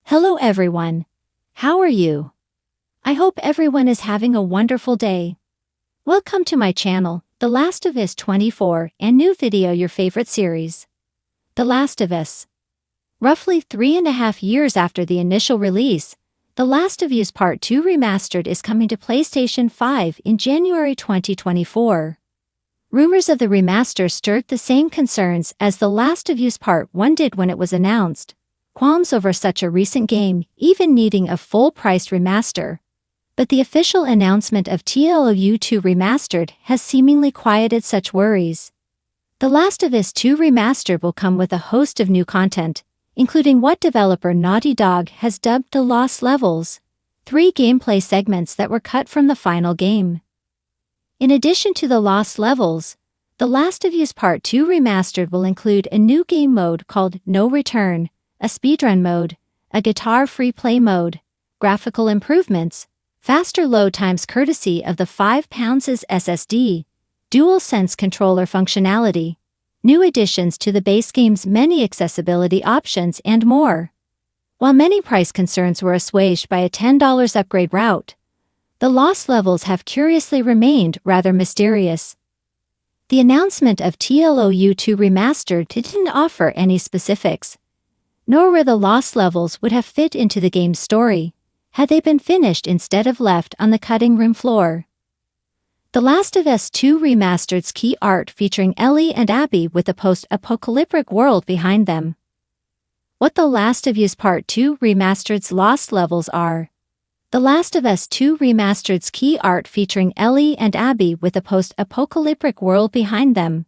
Hello everyone. How are you? I hope everyone is having a wonderful day. Welcome to my channel, The Last of Us 24, and new video your favorite series. The Last of Us. Roughly 3.5 years after the initial release, The Last of Us Part 2 Remastered is coming to PlayStation 5 in January 2024. Rumors of the remaster stirred the same concerns as The Last of Us Part 1 did when it was announced. Qualms over such a recent game, even needing a full-priced remaster. But the official announcement of TLOU 2 Remastered has seemingly quieted such worries. The Last of Us 2 Remastered will come with a host of new content, including what developer Naughty Dog has dubbed the Lost Levels, 3 gameplay segments that were cut from the final game. In addition to the Lost Levels, The Last of Us Part 2 Remastered will include a new game mode called No Return, a speedrun mode, a guitar free play mode, graphical improvements, faster load times courtesy of the 5 pounds SSD, DualSense controller functionality, new additions to the base game's many accessibility options and more. While many price concerns were assuaged by a $10 upgrade route, the Lost Levels have curiously remained rather mysterious. The announcement of TLOU 2 Remastered didn't offer any specifics, nor where the Lost Levels would have fit into the game's story, had they been finished instead of left on the cutting room floor. The Last of Us 2 Remastered's key art featuring Ellie and Abby with a post-apocalyptic world behind them. What The Last of Us Part 2 Remastered's Lost Levels are. The Last of Us 2 Remastered's key art featuring Ellie and Abby with a post-apocalyptic world behind them.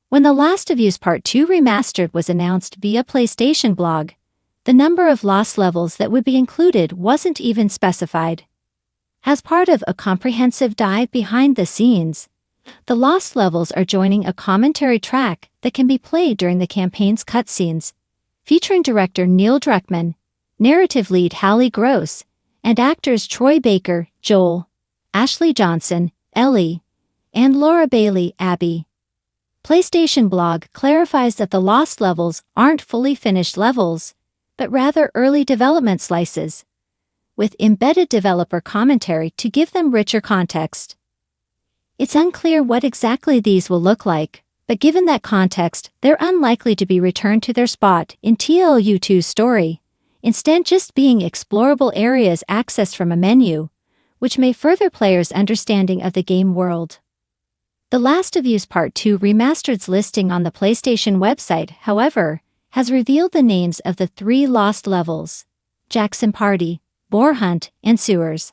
When The Last of Us Part 2 Remastered was announced via PlayStation blog, the number of Lost Levels that would be included wasn't even specified. As part of a comprehensive dive behind the scenes, the Lost Levels are joining a commentary track that can be played during the campaign's cutscenes, featuring director Neil Druckmann, narrative lead Hallie Gross, and actors Troy Baker, Joel, Ashley Johnson, Ellie, and Laura Bailey, Abby. PlayStation blog clarifies that the Lost Levels aren't fully finished levels, but rather early development slices, with embedded developer commentary to give them richer context. It's unclear what exactly these will look like, but given that context, they're unlikely to be returned to their spot in TLOU 2's story, instead just being explorable areas accessed from a menu, which may further players' understanding of the game world. The Last of Us Part 2 Remastered's listing on the PlayStation website, however, has revealed the names of the 3 Lost Levels: Jackson Party, Boar Hunt, and Sewers.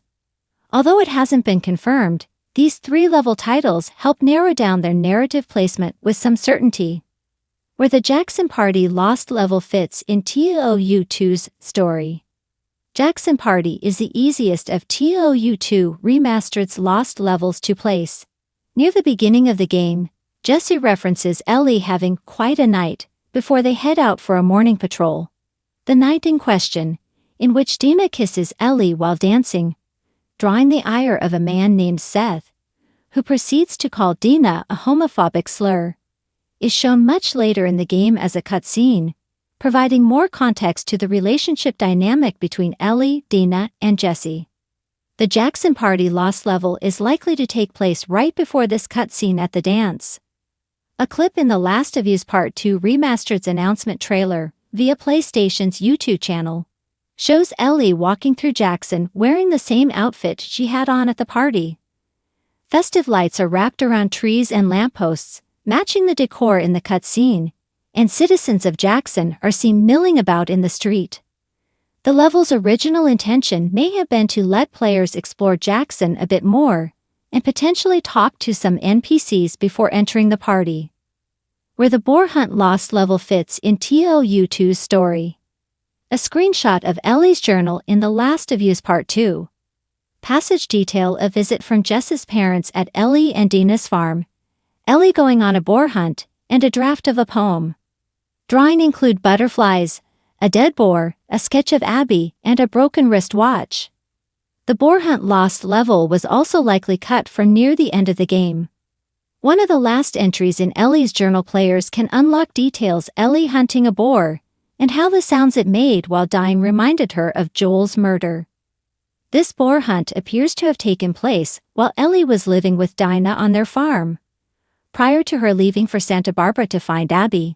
Although it hasn't been confirmed, these 3-level titles help narrow down their narrative placement with some certainty. Where the Jackson Party Lost Level fits in TLOU 2's story. Jackson Party is the easiest of TLOU 2 Remastered's Lost Levels to place. Near the beginning of the game, Jesse references Ellie having quite a night before they head out for a morning patrol. The night in question, in which Dina kisses Ellie while dancing, drawing the ire of a man named Seth, who proceeds to call Dina a homophobic slur, is shown much later in the game as a cutscene, providing more context to the relationship dynamic between Ellie, Dina, and Jesse. The Jackson Party Lost Level is likely to take place right before this cutscene at the dance. A clip in The Last of Us Part 2 Remastered's announcement trailer, via PlayStation's YouTube channel, shows Ellie walking through Jackson wearing the same outfit she had on at the party. Festive lights are wrapped around trees and lampposts, matching the decor in the cutscene, and citizens of Jackson are seen milling about in the street. The level's original intention may have been to let players explore Jackson a bit more, and potentially talk to some NPCs before entering the party. Where the Boar Hunt Lost Level fits in TLOU 2's story. A screenshot of Ellie's journal in The Last of Us Part 2. Passage detail a visit from Jess's parents at Ellie and Dina's farm, Ellie going on a boar hunt, and a draft of a poem. Drawing include butterflies, a dead boar, a sketch of Abby, and a broken wrist watch. The Boar Hunt Lost Level was also likely cut from near the end of the game. One of the last entries in Ellie's journal players can unlock details Ellie hunting a boar, and how the sounds it made while dying reminded her of Joel's murder. This boar hunt appears to have taken place while Ellie was living with Dinah on their farm, prior to her leaving for Santa Barbara to find Abby.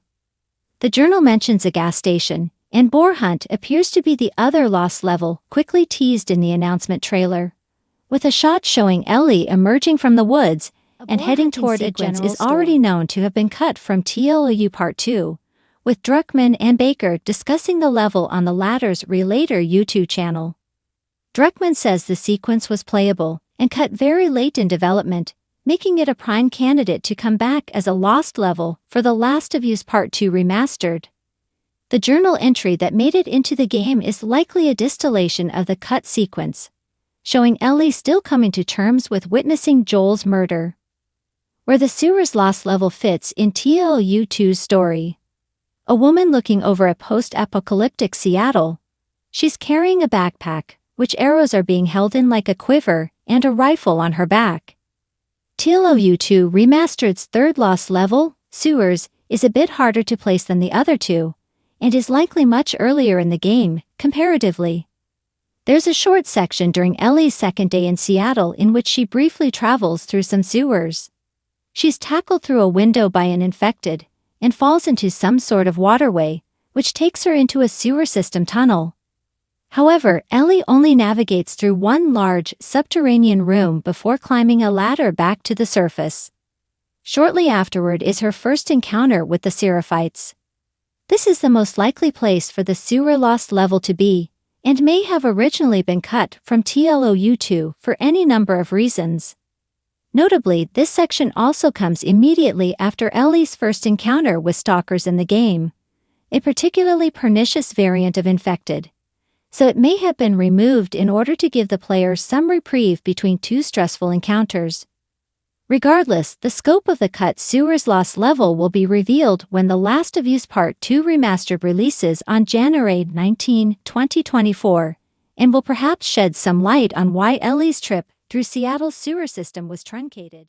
The journal mentions a gas station, and boar hunt appears to be the other lost level quickly teased in the announcement trailer, with a shot showing Ellie emerging from the woods and heading toward a general is already known to have been cut from TLOU Part 2, with Druckmann and Baker discussing the level on the latter's Relater YouTube channel. Druckmann says the sequence was playable and cut very late in development, making it a prime candidate to come back as a lost level for The Last of Us Part 2 Remastered. The journal entry that made it into the game is likely a distillation of the cut sequence, showing Ellie still coming to terms with witnessing Joel's murder. Where the sewer's lost level fits in TLOU 2's story. A woman looking over a post-apocalyptic Seattle. She's carrying a backpack, which arrows are being held in like a quiver, and a rifle on her back. TLOU 2 Remastered's third lost level, sewers, is a bit harder to place than the other two, and is likely much earlier in the game, comparatively. There's a short section during Ellie's second day in Seattle in which she briefly travels through some sewers. She's tackled through a window by an infected, and falls into some sort of waterway, which takes her into a sewer system tunnel. However, Ellie only navigates through one large, subterranean room before climbing a ladder back to the surface. Shortly afterward is her first encounter with the Seraphites. This is the most likely place for the sewer lost level to be, and may have originally been cut from TLOU 2 for any number of reasons. Notably, this section also comes immediately after Ellie's first encounter with stalkers in the game, a particularly pernicious variant of infected, so it may have been removed in order to give the player some reprieve between two stressful encounters. Regardless, the scope of the cut sewer's lost level will be revealed when The Last of Us Part 2 Remastered releases on January 19, 2024, and will perhaps shed some light on why Ellie's trip through Seattle's sewer system was truncated.